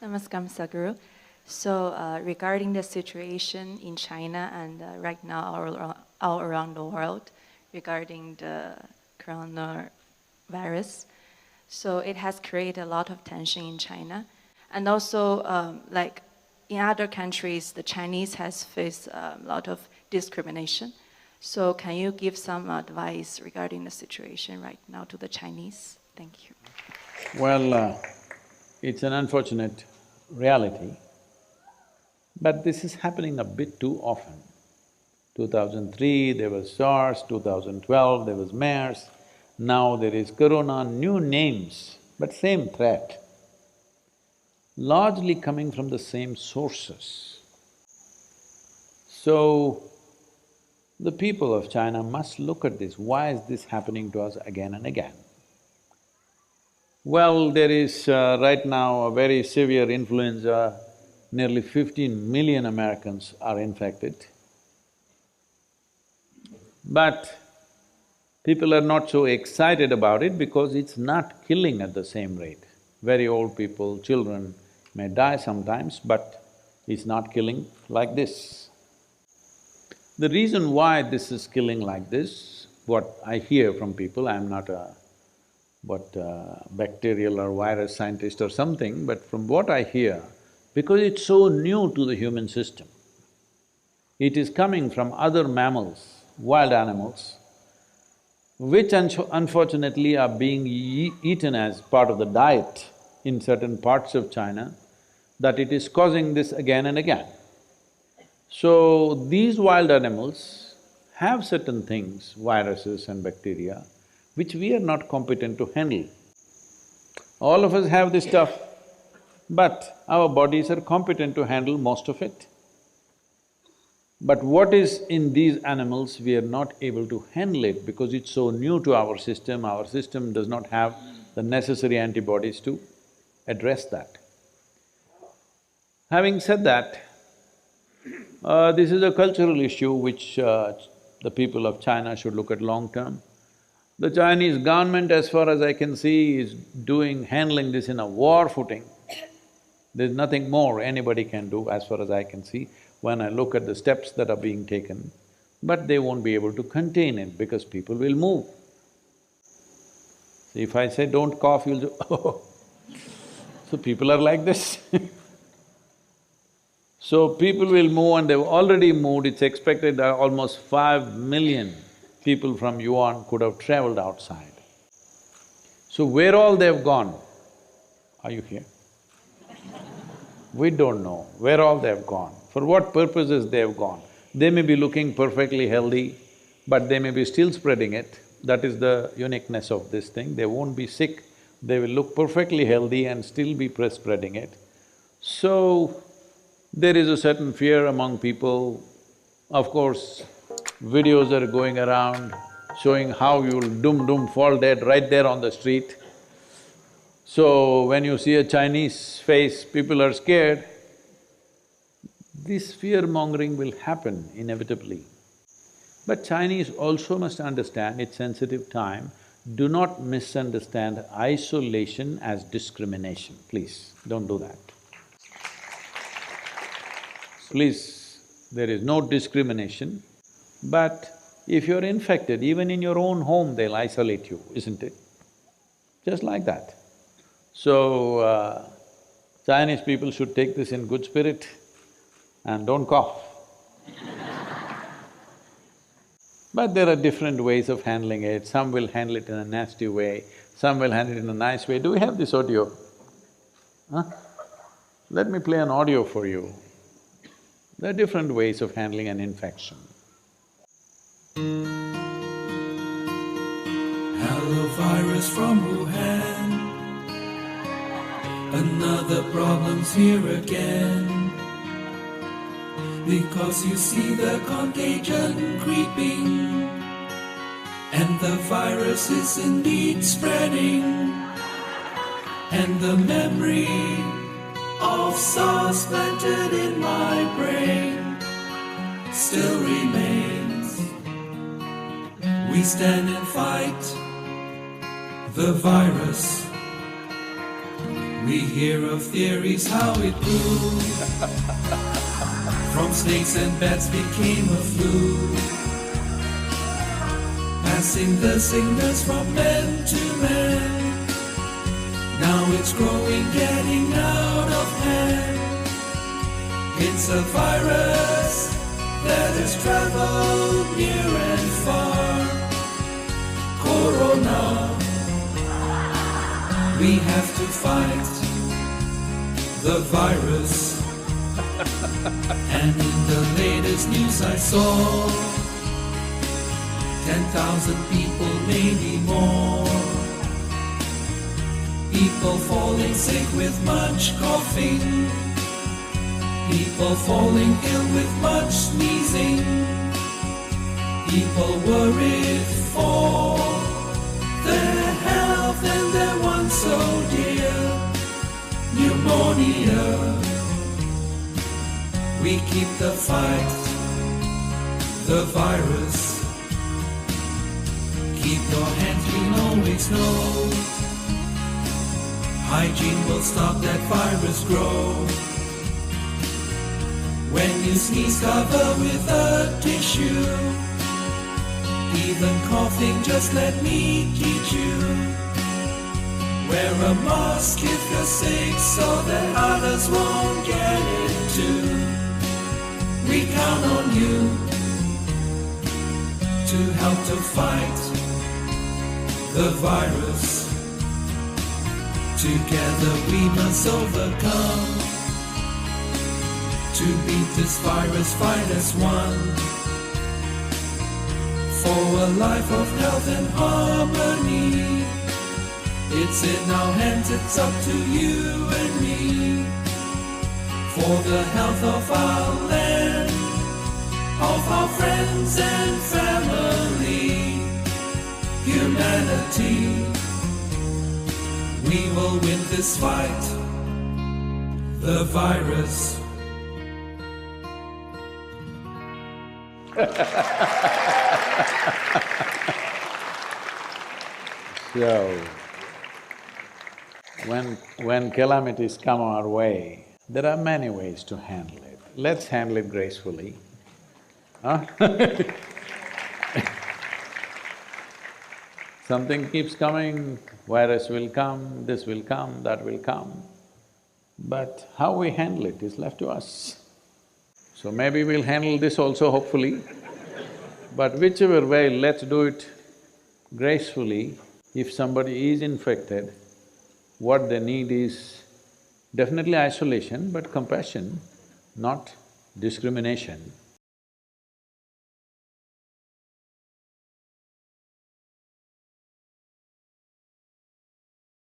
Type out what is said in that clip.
Namaskar, Sadhguru. So, regarding the situation in China and right now all around the world regarding the coronavirus, so it has created a lot of tension in China, and also like in other countries, the Chinese has faced a lot of discrimination. So, can you give some advice regarding the situation right now to the Chinese? Thank you. Well, it's an unfortunate reality, but this is happening a bit too often. 2003 there was SARS, 2012 there was MERS, now there is corona, new names, but same threat, largely coming from the same sources. So, the people of China must look at this, why is this happening to us again and again? Well, there is right now a very severe influenza, nearly 15 million Americans are infected. But people are not so excited about it because it's not killing at the same rate. Very old people, children may die sometimes, but it's not killing like this. The reason why this is killing like this, what I hear from people, I'm not a bacterial or virus scientist or something, but from what I hear, because it's so new to the human system, it is coming from other mammals, wild animals, which unfortunately are being eaten as part of the diet in certain parts of China, that it is causing this again and again. So, these wild animals have certain things, viruses and bacteria, which we are not competent to handle. All of us have this stuff, but our bodies are competent to handle most of it. But what is in these animals, we are not able to handle it because it's so new to our system does not have the necessary antibodies to address that. Having said that, this is a cultural issue which the people of China should look at long term. The Chinese government, as far as I can see, is handling this in a war footing. There's nothing more anybody can do as far as I can see when I look at the steps that are being taken, but they won't be able to contain it because people will move. So if I say, don't cough, you'll do, oh. So people are like this So people will move and they've already moved, it's expected that almost 5 million people from Yuan could have traveled outside. So where all they've gone? Are you here? We don't know where all they've gone, for what purposes they've gone. They may be looking perfectly healthy, but they may be still spreading it. That is the uniqueness of this thing. They won't be sick, they will look perfectly healthy and still be spreading it. So, there is a certain fear among people. Of course, videos are going around showing how you'll fall dead right there on the street. So, when you see a Chinese face, people are scared. This fear-mongering will happen inevitably. But Chinese also must understand it's sensitive time. Do not misunderstand isolation as discrimination, please, don't do that. Please, there is no discrimination, but if you're infected, even in your own home, they'll isolate you, isn't it? Just like that. So, Chinese people should take this in good spirit and don't cough. But there are different ways of handling it. Some will handle it in a nasty way, some will handle it in a nice way. Do we have this audio? Huh? Let me play an audio for you. There are different ways of handling an infection. Hello, virus from Wuhan. Another problem's here again. Because you see the contagion creeping, and the virus is indeed spreading, and the memory of SARS planted in my brain still remains. We stand and fight the virus. We hear of theories how it grew. From snakes and bats became a flu, passing the sickness from man to man. Now it's growing, getting out of hand. It's a virus that has traveled near and far. Corona. We have to fight the virus. And in the latest news I saw 10,000 people, maybe more. People falling sick with much coughing. People falling ill with much sneezing. People worried for their health and their one so dear, pneumonia. We keep the fight, the virus. Keep your hands clean, always know. Hygiene will stop that virus grow. When you sneeze, cover with a tissue. Even coughing, just let me teach you. Wear a mask if you're sick so that others won't get it too. We count on you to help to fight the virus. Together we must overcome. To beat this virus, fight as one. For a life of health and harmony. It's in our hands, it's up to you and me. For the health of our land, of our friends and family, humanity. We will win this fight, the virus. So, when calamities come our way, there are many ways to handle it. Let's handle it gracefully. Huh? Something keeps coming, virus will come, this will come, that will come. But how we handle it is left to us. So maybe we'll handle this also, hopefully. But whichever way, let's do it gracefully. If somebody is infected, what they need is definitely isolation, but compassion, not discrimination.